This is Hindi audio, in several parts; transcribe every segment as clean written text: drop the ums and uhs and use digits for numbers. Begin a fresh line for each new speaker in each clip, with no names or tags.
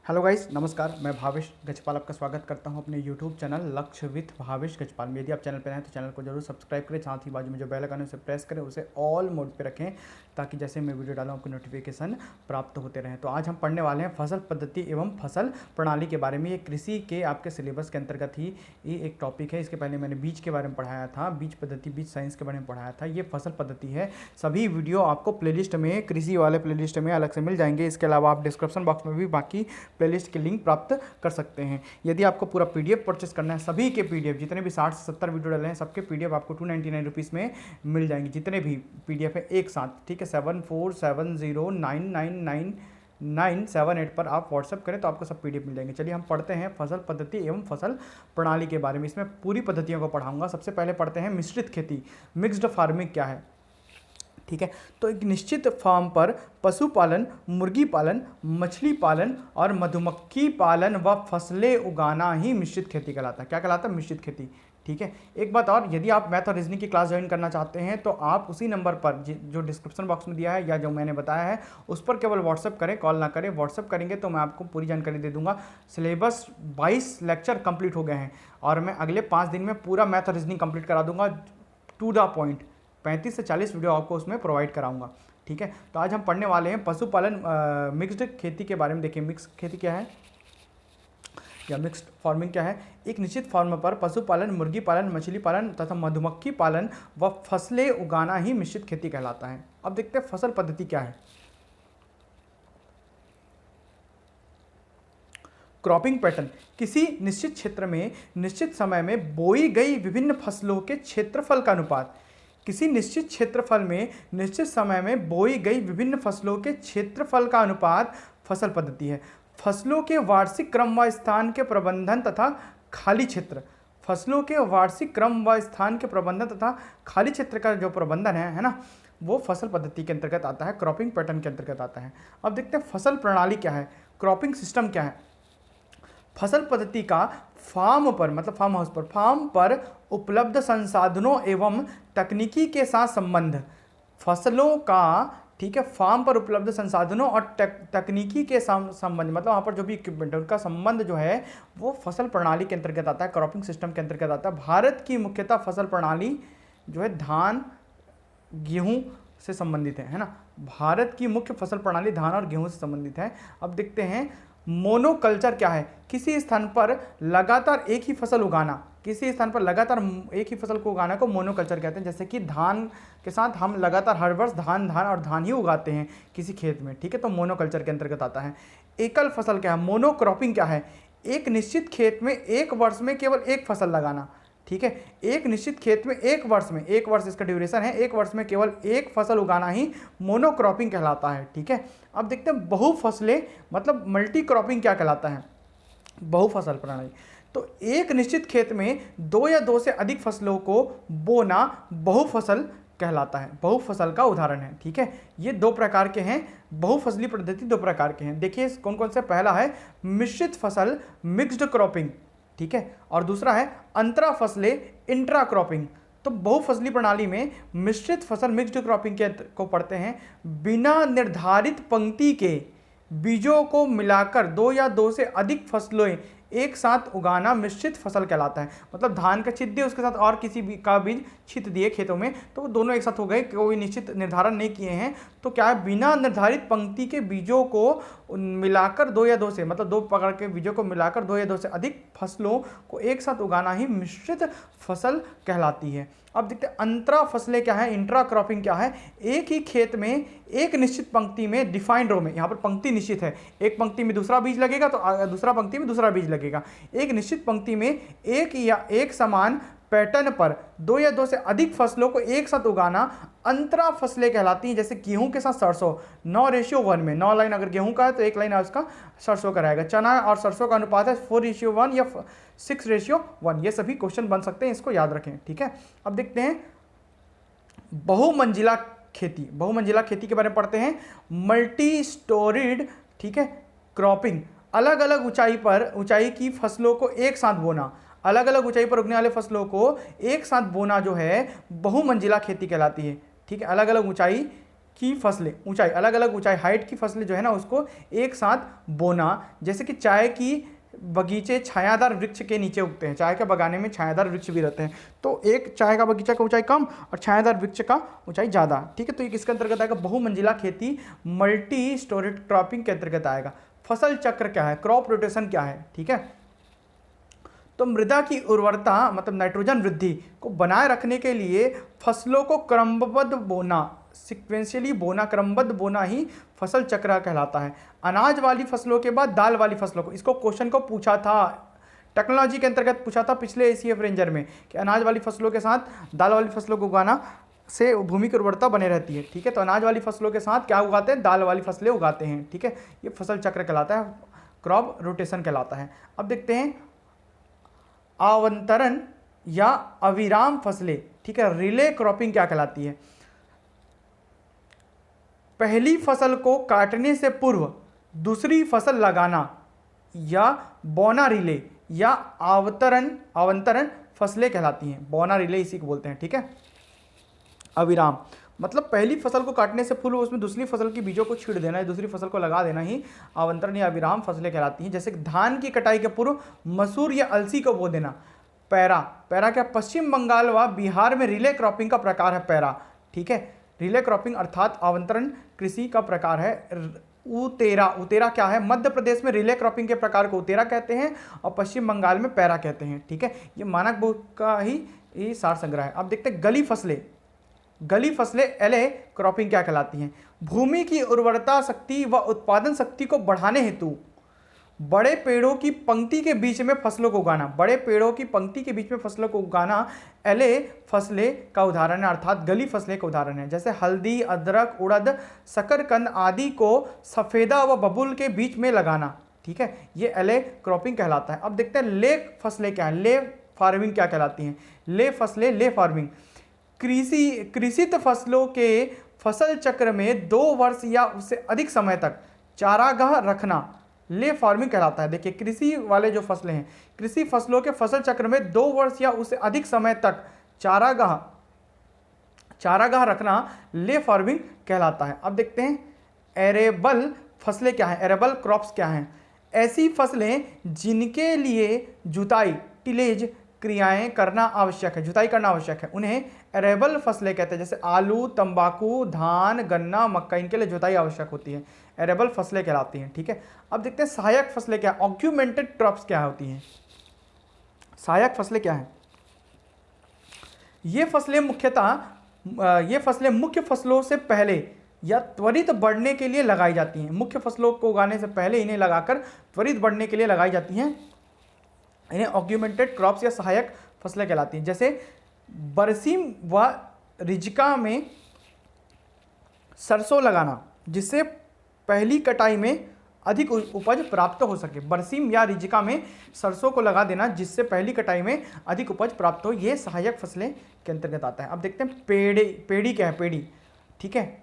हेलो गाइस, नमस्कार। मैं भावेश गजपाल आपका स्वागत करता हूं अपने यूट्यूब चैनल लक्ष्य विथ भावेश गजपाल में। यदि आप चैनल पर हैं तो चैनल को जरूर सब्सक्राइब करें, साथ ही बाजू में जो बेल आइकन है उसे प्रेस करें, उसे ऑल मोड पे रखें ताकि जैसे मैं वीडियो डालूं आपको नोटिफिकेशन प्राप्त होते रहें। तो आज हम पढ़ने वाले हैं फसल पद्धति एवं फसल प्रणाली के बारे में। ये कृषि के आपके सिलेबस के अंतर्गत ही ये एक टॉपिक है। इसके पहले मैंने बीज के बारे में पढ़ाया था, बीज पद्धति, बीज साइंस के बारे में पढ़ाया था। ये फसल पद्धति है। सभी वीडियो आपको प्लेलिस्ट में, कृषि वाले प्लेलिस्ट में अलग से मिल जाएंगे। इसके अलावा आप डिस्क्रिप्शन बॉक्स में भी बाकी प्लेलिस्ट के लिंक प्राप्त कर सकते हैं। यदि आपको पूरा पीडीएफ परचेस करना है, सभी के पीडीएफ, जितने भी 60 से 70 वीडियो डाले हैं सबके पीडीएफ आपको 299 रुपीज़ में मिल जाएंगे। जितने भी पीडीएफ है एक साथ, ठीक है। 7470999978 पर आप व्हाट्सअप करें तो आपको सब पीडीएफ मिल जाएंगे। चलिए हम पढ़ते हैं फसल पद्धति एवं फसल प्रणाली के बारे में। इसमें पूरी पद्धतियों को पढ़ाऊंगा। सबसे पहले पढ़ते हैं मिश्रित खेती, मिक्स्ड फार्मिंग क्या है, ठीक है। तो एक निश्चित फार्म पर पशुपालन, मुर्गी पालन, मछली पालन और मधुमक्खी पालन व फसलें उगाना ही मिश्रित खेती कहलाता है। क्या कहलाता है? मिश्रित खेती, ठीक है। एक बात और, यदि आप मैथ और रीजनिंग की क्लास ज्वाइन करना चाहते हैं तो आप उसी नंबर पर जो डिस्क्रिप्शन बॉक्स में दिया है या जो मैंने बताया है उस पर केवल व्हाट्सअप करें, कॉल ना करें। व्हाट्सअप करेंगे तो मैं आपको पूरी जानकारी दे दूंगा। सिलेबस 22 लेक्चर कंप्लीट हो गए हैं और मैं अगले 5 दिन में पूरा मैथ और रीजनिंग कंप्लीट करा दूंगा, टू द पॉइंट। 35 से 40 वीडियो आपको उसमें प्रोवाइड कराऊंगा, ठीक है। तो आज हम पढ़ने वाले हैं पशुपालन, मिक्स्ड खेती के बारे में। देखिए मिक्स खेती क्या है या मिक्स्ड फार्मिंग क्या है। एक निश्चित फार्म पर पशुपालन, मुर्गी पालन, मछली पालन तथा मधुमक्खी पालन व फसलें उगाना ही मिश्रित खेती कहलाता है। अब देखते हैं फसल पद्धति क्या है। क्रॉपिंग पैटर्न, किसी निश्चित क्षेत्र में निश्चित समय में बोई गई विभिन्न फसलों के क्षेत्रफल का अनुपात। किसी निश्चित क्षेत्रफल में निश्चित समय में बोई गई विभिन्न फसलों के क्षेत्रफल का अनुपात फसल पद्धति है। फसलों के वार्षिक क्रम व स्थान के प्रबंधन तथा खाली क्षेत्र, फसलों के वार्षिक क्रम व स्थान के प्रबंधन तथा खाली क्षेत्र का जो प्रबंधन है ना, वो फसल पद्धति के अंतर्गत आता है, क्रॉपिंग पैटर्न के अंतर्गत आता है। अब देखते हैं फसल प्रणाली क्या है, क्रॉपिंग सिस्टम क्या है। फसल पद्धति का फार्म पर, मतलब फार्म हाउस पर, फार्म पर उपलब्ध संसाधनों एवं तकनीकी के साथ संबंध। फसलों का, ठीक है, फार्म पर उपलब्ध संसाधनों और तकनीकी के संबंध, मतलब वहाँ पर जो भी इक्विपमेंट है उनका संबंध जो है वो फसल प्रणाली के अंतर्गत आता है, क्रॉपिंग सिस्टम के अंतर्गत आता है। भारत की मुख्यतः फसल प्रणाली जो है धान, गेहूँ से संबंधित है ना। भारत की मुख्य फसल प्रणाली धान और गेहूँ से संबंधित है। अब देखते हैं मोनोकल्चर क्या है। किसी स्थान पर लगातार एक ही फसल उगाना, किसी स्थान पर लगातार एक ही फसल को उगाना को मोनोकल्चर कहते हैं। जैसे कि धान के साथ हम लगातार हर वर्ष धान और धान ही उगाते हैं किसी खेत में, ठीक है, तो मोनोकल्चर के अंतर्गत आता है। एकल फसल क्या है, मोनोक्रॉपिंग क्या है। एक निश्चित खेत में एक वर्ष में केवल एक फसल लगाना, ठीक है। एक निश्चित खेत में एक वर्ष इसका ड्यूरेशन है, एक वर्ष में केवल एक फसल उगाना ही मोनोक्रॉपिंग कहलाता है, ठीक है। अब देखते हैं बहुफसलें, मतलब मल्टी क्रॉपिंग क्या कहलाता है, बहुफसल प्रणाली। तो एक निश्चित खेत में 2 या 2 से अधिक फसलों को बोना बहुफसल कहलाता है, बहुफसल का उदाहरण है, ठीक है। ये 2 प्रकार के हैं, बहुफसली पद्धति 2 प्रकार के हैं। देखिए कौन कौन से। पहला है मिश्रित फसल, मिक्स्ड क्रॉपिंग, ठीक है, और दूसरा है अंतरा फसलें, इंट्रा क्रॉपिंग। तो बहुफसली प्रणाली में मिश्रित फसल, मिक्स्ड क्रॉपिंग के को पढ़ते हैं। बिना निर्धारित पंक्ति के बीजों को मिलाकर 2 या 2 से अधिक फसलें एक साथ उगाना मिश्रित फसल कहलाता है। मतलब धान का छिद दिए, उसके साथ और किसी भी का बीज छित दिए खेतों में, तो वो दोनों एक साथ हो गए, कोई निश्चित निर्धारण नहीं किए हैं। तो क्या है, बिना निर्धारित पंक्ति के बीजों को मिलाकर 2 या 2 से, मतलब 2 प्रकार के बीजों को मिलाकर 2 या 2 से अधिक फसलों को एक साथ उगाना ही मिश्रित फसल कहलाती है। अब देखते हैं अंतरा फसलें क्या है, इंट्रा क्रॉपिंग क्या है। एक ही खेत में एक निश्चित पंक्ति में, डिफाइंड रो में, यहाँ पर पंक्ति निश्चित है, एक पंक्ति में दूसरा बीज लगेगा तो दूसरा पंक्ति में दूसरा बीज लगेगा। एक निश्चित पंक्ति में एक या एक समान पैटर्न पर 2 या 2 से अधिक फसलों को एक साथ उगाना अंतरा फसलें कहलाती हैं। जैसे गेहूं के साथ सरसों, 9:1 में, 9 लाइन अगर गेहूं का है तो 1 लाइन उसका सरसों का रहेगा। चना और सरसों का अनुपात है 4:1 या 6:1। ये सभी क्वेश्चन बन सकते हैं, इसको याद रखें, ठीक है। अब देखते हैं बहुमंजिला खेती, बहुमंजिला खेती के बारे में पढ़ते हैं। मल्टी स्टोरीड, ठीक है, क्रॉपिंग, अलग अलग ऊंचाई की फसलों को एक साथ बोना, अलग अलग ऊंचाई पर उगने वाले फसलों को एक साथ बोना जो है बहुमंजिला खेती कहलाती है, ठीक है। अलग अलग ऊंचाई की फसलें, ऊंचाई, अलग अलग ऊंचाई, हाइट की फसलें जो है ना उसको एक साथ बोना। जैसे कि चाय की बगीचे छायादार वृक्ष के नीचे उगते हैं, चाय के बगाने में छायादार वृक्ष भी रहते हैं, तो एक चाय का बगीचा का ऊंचाई कम और छायादार वृक्ष का ऊंचाई ज़्यादा। ठीक है, तो ये किसके अंतर्गत आएगा? बहुमंजिला खेती, मल्टी स्टोरेड क्रॉपिंग के अंतर्गत आएगा। फसल चक्र क्या है? क्रॉप रोटेशन क्या है? ठीक है, तो मृदा की उर्वरता मतलब नाइट्रोजन वृद्धि को बनाए रखने के लिए फसलों को क्रमबद्ध बोना, सिक्वेंशियली बोना, क्रमबद्ध बोना ही फसल चक्र कहलाता है। अनाज वाली फसलों के बाद दाल वाली फसलों को, इसको क्वेश्चन को पूछा था टेक्नोलॉजी के अंतर्गत, पूछा था पिछले ACF रेंजर में कि अनाज वाली फसलों के साथ दाल वाली फसलों को उगाना से भूमि की उर्वरता बने रहती है। ठीक है, तो अनाज वाली फसलों के साथ क्या उगाते हैं? दाल वाली फसलें उगाते हैं। ठीक है, ये फसल चक्र कहलाता है, क्रॉप रोटेशन कहलाता है। अब देखते हैं आवंतरण या अविराम फसलें। ठीक है, रिले क्रॉपिंग क्या कहलाती है? पहली फसल को काटने से पूर्व दूसरी फसल लगाना या बोना रिले या आवंतरण फसलें कहलाती हैं। बोना रिले इसी को बोलते हैं। ठीक है, अविराम मतलब पहली फसल को काटने से पूर्व उसमें दूसरी फसल की बीजों को छीड़ देना है, दूसरी फसल को लगा देना ही आवंतरण या अविराम फसलें कहलाती हैं। जैसे धान की कटाई के पूर्व मसूर या अलसी को बो देना। पैरा क्या? पश्चिम बंगाल व बिहार में रिले क्रॉपिंग का प्रकार है पैरा। ठीक है, रिले क्रॉपिंग अर्थात आवंतरण कृषि का प्रकार है। उतेरा क्या है? मध्य प्रदेश में रिले क्रॉपिंग के प्रकार को उतेरा कहते हैं और पश्चिम बंगाल में पैरा कहते हैं। ठीक है, ये मानक बुक का ही सार संग्रह है। अब देखते हैं गली फसलें एले क्रॉपिंग क्या कहलाती हैं? भूमि की उर्वरता शक्ति व उत्पादन शक्ति को बढ़ाने हेतु बड़े पेड़ों की पंक्ति के बीच में फसलों को उगाना। बड़े पेड़ों की पंक्ति के बीच में फसलों को उगाना एले फसलें का उदाहरण है, अर्थात गली फसलें का उदाहरण है। जैसे हल्दी, अदरक, उड़द, शकरकंद आदि को सफ़ेदा व बबूल के बीच में लगाना। ठीक है, ये एले क्रॉपिंग कहलाता है। अब देखते हैं ले फसलें क्या है? ले फार्मिंग क्या कहलाती हैं? ले फसलें, ले फार्मिंग कृषित फसलों के फसल चक्र में 2 वर्ष या उससे अधिक समय तक चारागाह रखना ले फार्मिंग कहलाता है। देखिए, कृषि वाले जो फसलें हैं, कृषि फसलों के फसल चक्र में 2 वर्ष या उससे अधिक समय तक चारागाह रखना ले फार्मिंग कहलाता है। अब देखते हैं एरेबल फसलें क्या हैं? एरेबल क्रॉप्स क्या हैं? ऐसी फसलें जिनके लिए जुताई, टिलेज क्रियाएं करना आवश्यक है, जुताई करना आवश्यक है, उन्हें एरेबल फसलें कहते हैं। जैसे आलू, तंबाकू, धान, गन्ना, मक्का, इनके लिए जुताई आवश्यक होती है, एरेबल फसलें कहलाती हैं। ठीक है, अब देखते हैं सहायक फसलें क्या, ऑग्यूमेंटेड क्रॉप्स क्या होती हैं? सहायक फसलें क्या हैं? ये फसलें मुख्य फसलों से पहले या त्वरित बढ़ने के लिए लगाई जाती हैं। मुख्य फसलों को उगाने से पहले इन्हें लगाकर त्वरित बढ़ने के लिए लगाई जाती हैं, इन्हें ऑग्यूमेंटेड क्रॉप्स या सहायक फसलें कहलाती हैं। जैसे बरसीम व रिजका में सरसों लगाना जिससे पहली कटाई में अधिक उपज प्राप्त हो सके। बरसीम या रिजका में सरसों को लगा देना जिससे पहली कटाई में अधिक उपज प्राप्त हो, ये सहायक फसलें के अंतर्गत आता है। अब देखते हैं पेड़ी क्या है? पेड़ी, ठीक है,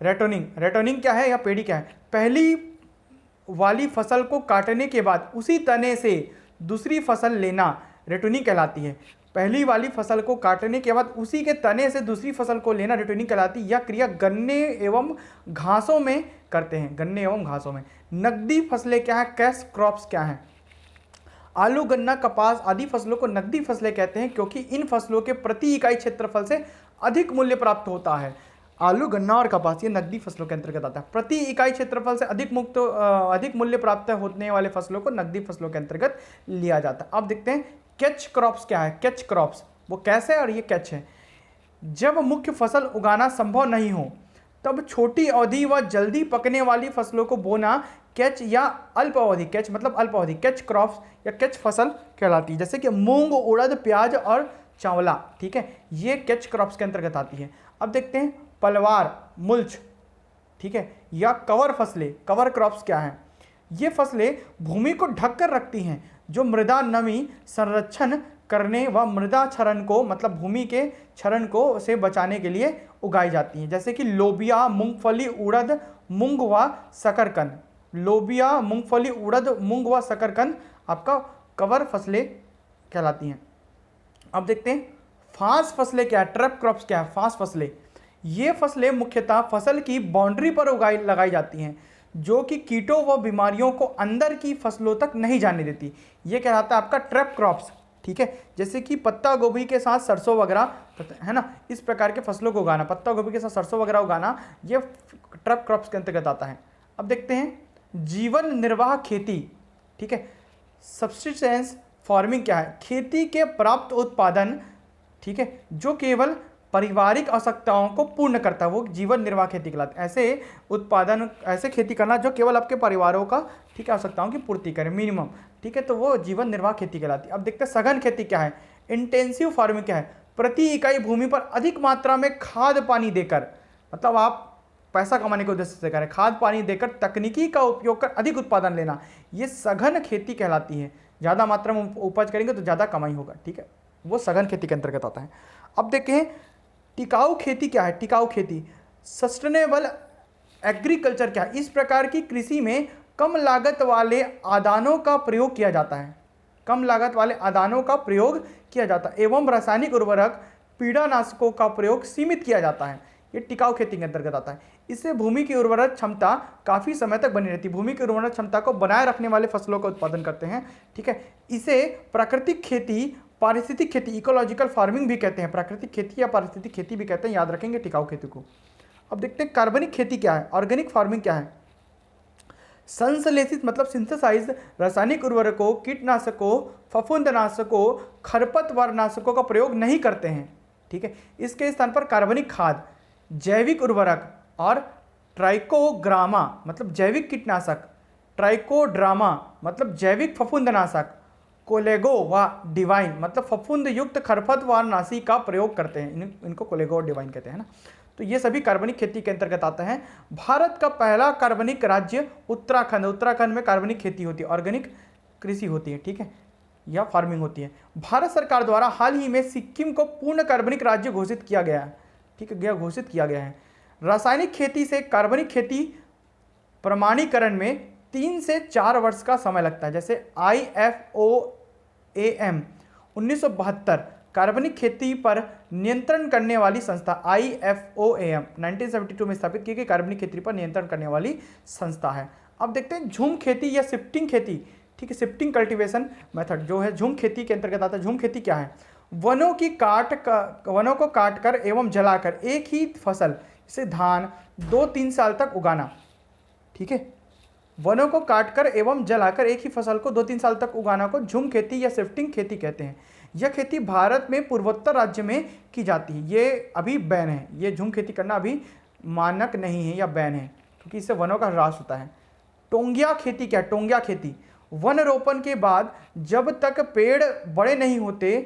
रेटोनिंग क्या है या पेड़ी क्या है? पहली वाली फसल को काटने के बाद उसी तने से दूसरी फसल लेना रेटोनिंग कहलाती है। पहली वाली फसल को काटने के बाद उसी के तने से दूसरी फसल को लेना रेटोनिंग कहलाती है। यह क्रिया गन्ने एवं घासों में करते हैं, गन्ने एवं घासों में। नकदी फसलें क्या है? कैश क्रॉप्स क्या है? आलू, गन्ना, कपास आदि फसलों को नकदी फसलें कहते हैं क्योंकि इन फसलों के प्रति इकाई क्षेत्रफल से अधिक मूल्य प्राप्त होता है। आलू, गन्ना और कपास ये नकदी फसलों के अंतर्गत आता है। प्रति इकाई क्षेत्रफल से अधिक मूल्य प्राप्त होने वाले फसलों को नकदी फसलों के अंतर्गत लिया जाता है। अब देखते हैं कैच क्रॉप्स क्या है? कैच क्रॉप्स वो कैसे है और ये कैच है। जब मुख्य फसल उगाना संभव नहीं हो तब छोटी अवधि व जल्दी पकने वाली फसलों को बोना कैच या अल्प अवधि, कैच मतलब अल्प अवधि, कैच क्रॉप्स या कैच फसल कहलाती है। जैसे कि मूंग, उड़द, प्याज और चावला, ठीक है, ये कैच क्रॉप्स के अंतर्गत आती है। अब देखते हैं पलवार, मुल्च, ठीक है, या कवर फसलें, कवर क्रॉप्स क्या हैं? ये फसलें भूमि को ढककर रखती हैं जो मृदा नमी संरक्षण करने व मृदा क्षरण को मतलब भूमि के क्षरण को से बचाने के लिए उगाई जाती हैं। जैसे कि लोबिया, मूंगफली, उड़द, मूंग व शकरकंद। लोबिया, मूंगफली, उड़द, मूंग व शकरकंद आपका कवर फसलें कहलाती हैं। अब देखते हैं फांस फसलें क्या है? ट्रैप क्रॉप्स क्या है? फांस फसलें ये फसलें मुख्यतः फसल की बाउंड्री पर लगाई जाती हैं, जो कि कीटों व बीमारियों को अंदर की फसलों तक नहीं जाने देती। ये कहलाता है आपका ट्रैप क्रॉप्स, ठीक है। जैसे कि पत्ता गोभी के साथ सरसों वगैरह, है ना, इस प्रकार के फसलों को उगाना, पत्ता गोभी के साथ सरसों वगैरह उगाना, ये ट्रैप क्रॉप्स के अंतर्गत आता है। अब देखते हैं जीवन निर्वाह खेती, ठीक है। सब्सिस्टेंस फार्मिंग क्या है? खेती के प्राप्त उत्पादन, ठीक है, जो केवल पारिवारिक आवश्यकताओं को पूर्ण करता है, वो जीवन निर्वाह खेती कहलाता है। ऐसे उत्पादन, ऐसे खेती करना जो केवल आपके परिवारों का, ठीक है, आवश्यकताओं की पूर्ति करे मिनिमम, ठीक है, तो वो जीवन निर्वाह खेती कहलाती है। अब देखते हैं सघन खेती क्या है। इंटेंसिव फार्मिंग क्या है? प्रति इकाई भूमि पर अधिक मात्रा में खाद पानी देकर, मतलब आप पैसा कमाने के उद्देश्य से करें, खाद पानी देकर तकनीकी का उपयोग कर अधिक उत्पादन लेना, ये सघन खेती कहलाती है। ज़्यादा मात्रा में उपज करेंगे तो ज़्यादा कमाई होगा, ठीक है, वो सघन खेती के अंतर्गत आता है। अब देखें टिकाऊ खेती क्या है। टिकाऊ खेती, सस्टेनेबल एग्रीकल्चर क्या है? इस प्रकार की कृषि में कम लागत वाले आदानों का प्रयोग किया जाता है, कम लागत वाले आदानों का प्रयोग किया जाता है एवं रासायनिक उर्वरक, कीड़ानाशकों का प्रयोग सीमित किया जाता है। ये टिकाऊ खेती के अंतर्गत आता है। इससे भूमि की उर्वरक क्षमता काफ़ी समय तक बनी रहती है। भूमि की उर्वरक क्षमता को बनाए रखने वाले फसलों का उत्पादन करते हैं, ठीक है। इसे प्राकृतिक खेती, पारिस्थितिक खेती, इकोलॉजिकल फार्मिंग भी कहते हैं। प्राकृतिक खेती या पारिस्थितिक खेती भी कहते हैं, याद रखेंगे टिकाऊ खेती को। अब देखते हैं कार्बनिक खेती क्या है, ऑर्गेनिक फार्मिंग क्या है। संश्लेषित मतलब सिंथेसाइज रासायनिक उर्वरकों, कीटनाशकों, फफूंदनाशकों, खरपतवारनाशकों का प्रयोग नहीं करते हैं, ठीक है। इसके स्थान पर कार्बनिक खाद, जैविक उर्वरक और ट्राइकोग्रामा मतलब जैविक कीटनाशक, ट्राइकोड्रामा मतलब जैविक फफूंदनाशक, कोलेगो व डिवाइन मतलब फफूंद युक्त खरपतवारनाशी का प्रयोग करते हैं। इनको कोलेगो और डिवाइन कहते हैं ना। तो ये सभी कार्बनिक खेती के अंतर्गत आते हैं। भारत का पहला कार्बनिक राज्य उत्तराखंड, उत्तराखंड में कार्बनिक खेती होती है, ऑर्गेनिक कृषि होती है, ठीक है, या फार्मिंग होती है। भारत सरकार द्वारा हाल ही में सिक्किम को पूर्ण कार्बनिक राज्य घोषित किया गया है, ठीक है, घोषित किया गया है। रासायनिक खेती से कार्बनिक खेती प्रमाणीकरण में 3 से 4 वर्ष का समय लगता है। जैसे IFOAM 1972 कार्बनिक खेती पर नियंत्रण करने वाली संस्था, IFOAM 1972 में स्थापित की गई कार्बनिक खेती पर नियंत्रण करने वाली संस्था है। अब देखते हैं झूम खेती या शिफ्टिंग खेती, ठीक है, शिफ्टिंग कल्टीवेशन मेथड जो है झूम खेती के अंतर्गत आता है। झूम खेती क्या है? वनों को काटकर एवं जलाकर एक ही फसल, जैसे धान, 2-3 साल तक उगाना, ठीक है। वनों को काटकर एवं जलाकर एक ही फसल को 2-3 साल तक उगाना को झूम खेती या शिफ्टिंग खेती कहते हैं। यह खेती भारत में पूर्वोत्तर राज्य में की जाती है। ये अभी बैन है, ये झूम खेती करना अभी मानक नहीं है या बैन है, क्योंकि इससे वनों का ह्रास होता है। टोंगिया खेती क्या है? टोंगिया खेती वन रोपण के बाद जब तक पेड़ बड़े नहीं होते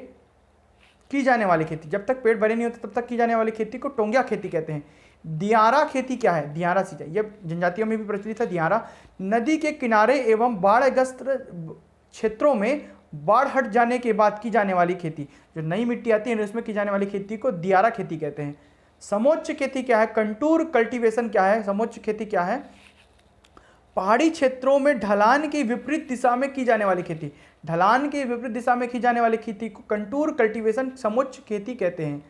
की जाने वाली खेती, जब तक पेड़ बड़े नहीं होते तब तक की जाने वाली खेती को टोंगिया खेती कहते हैं। दियारा खेती क्या है? दियारा सिंचाई, ये जनजातियों में भी प्रचलित है। दियारा नदी के किनारे एवं बाढ़ग्रस्त क्षेत्रों में बाढ़ हट जाने के बाद की जाने वाली खेती, जो नई मिट्टी आती है उसमें की जाने वाली खेती को दियारा खेती कहते हैं। समोच्च खेती क्या है? कंटूर कल्टीवेशन क्या है? समोच्च खेती क्या है? पहाड़ी क्षेत्रों में ढलान की विपरीत दिशा में की जाने वाली खेती, ढलान की विपरीत दिशा में की जाने वाली खेती को कंटूर कल्टीवेशन, समोच्च खेती कहते हैं।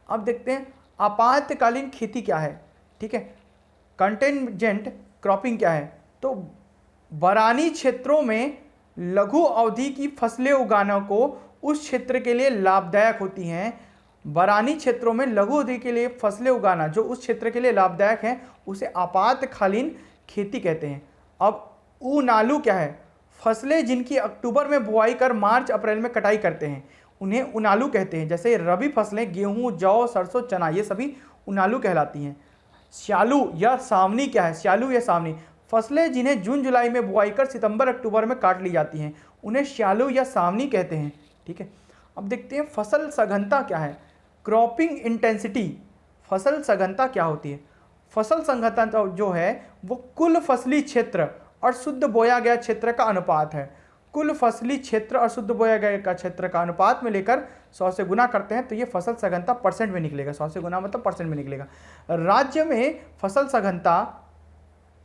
अब देखते हैं आपातकालीन खेती क्या है, ठीक है, कंटेंजेंट क्रॉपिंग क्या है। तो बरानी क्षेत्रों में लघु अवधि की फसलें उगाना को उस क्षेत्र के लिए लाभदायक होती हैं। बरानी क्षेत्रों में लघु अवधि के लिए फसलें उगाना जो उस क्षेत्र के लिए लाभदायक हैं, उसे आपातकालीन खेती कहते हैं। अब ऊनालू क्या है? फसलें जिनकी अक्टूबर में बुआई कर मार्च अप्रैल में कटाई करते हैं, उन्हें उनालू कहते हैं। जैसे रबी फसलें गेहूं, जौ, सरसों, चना, ये सभी उनालू कहलाती हैं। श्यालू या सावनी क्या है? श्यालू या सावनी फसलें जिन्हें जून जुलाई में बुआई कर सितंबर अक्टूबर में काट ली जाती हैं, उन्हें श्यालू या सावनी कहते हैं, ठीक है। अब देखते हैं फसल सघनता क्या है? क्रॉपिंग इंटेंसिटी, फसल सघनता क्या होती है? फसल सघनता जो है वो कुल फसली क्षेत्र और शुद्ध बोया गया क्षेत्र का अनुपात है। कुल फसली क्षेत्र और शुद्ध बोया गया क्षेत्र का अनुपात में लेकर 100 से गुना करते हैं तो ये फसल सघनता परसेंट में निकलेगा। 100 से गुना मतलब परसेंट में निकलेगा। राज्य में फसल सघनता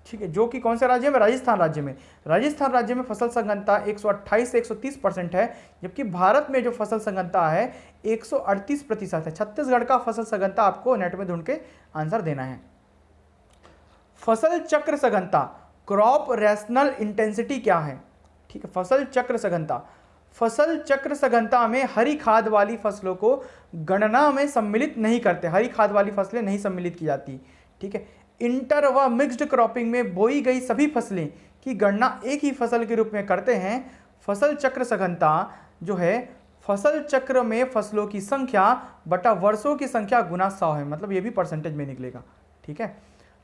ठीक है, जो कि कौन से राज्य में, राजस्थान राज्य में। राजस्थान राज्य में फसल संघनता 128 से 130% है, जबकि भारत में जो फसल संघनता है 138% है। छत्तीसगढ़ का फसल संघनता आपको नेट में ढूंढ के आंसर देना है। फसल चक्र सघनता, क्रॉप रेशनल इंटेंसिटी क्या है? ठीक है, फसल चक्र सघनता, फसल चक्र सघनता में हरी खाद वाली फसलों को गणना में सम्मिलित नहीं करते, हरी खाद वाली फसलें नहीं सम्मिलित की जाती। ठीक है, इंटर व मिक्स्ड क्रॉपिंग में बोई गई सभी फसलें की गणना एक ही फसल के रूप में करते हैं। फसल चक्र सघनता जो है, फसल चक्र में फसलों की संख्या बटा वर्षों की संख्या गुना 100 है, मतलब ये भी परसेंटेज में निकलेगा। ठीक है,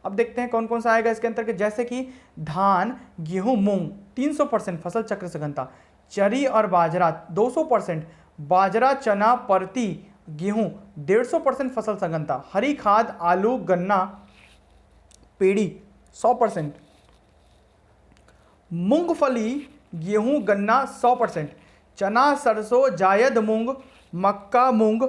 अब देखते हैं कौन कौन सा आएगा इसके अंतर्गत, जैसे कि धान, गेहूं, मूंग 300% फसल चक्र सघनता, चरी और बाजरा 200%, बाजरा, चना, परती, गेहूं 150% फसल सघनता, हरी खाद, आलू, गन्ना, पेड़ी 100%, मूंगफली, गेहूं, गन्ना 100%, चना, सरसों, जायद मूंग, मक्का, मूंग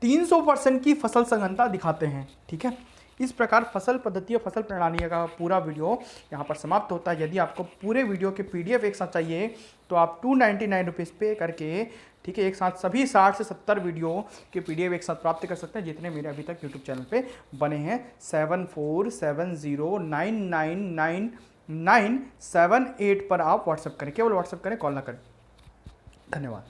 300% की फसल सघनता दिखाते हैं। ठीक है, इस प्रकार फसल पद्धति और फसल प्रणाली का पूरा वीडियो यहाँ पर समाप्त होता है। यदि आपको पूरे वीडियो के PDF एक साथ चाहिए तो आप 299 रुपीज़ पे करके, ठीक है, एक साथ सभी 60 से 70 वीडियो के PDF एक साथ प्राप्त कर सकते हैं, जितने मेरे अभी तक YouTube चैनल पे बने हैं। 7470999978 पर आप व्हाट्सएप करें, केवल व्हाट्सएप करें, कॉल ना करें। धन्यवाद।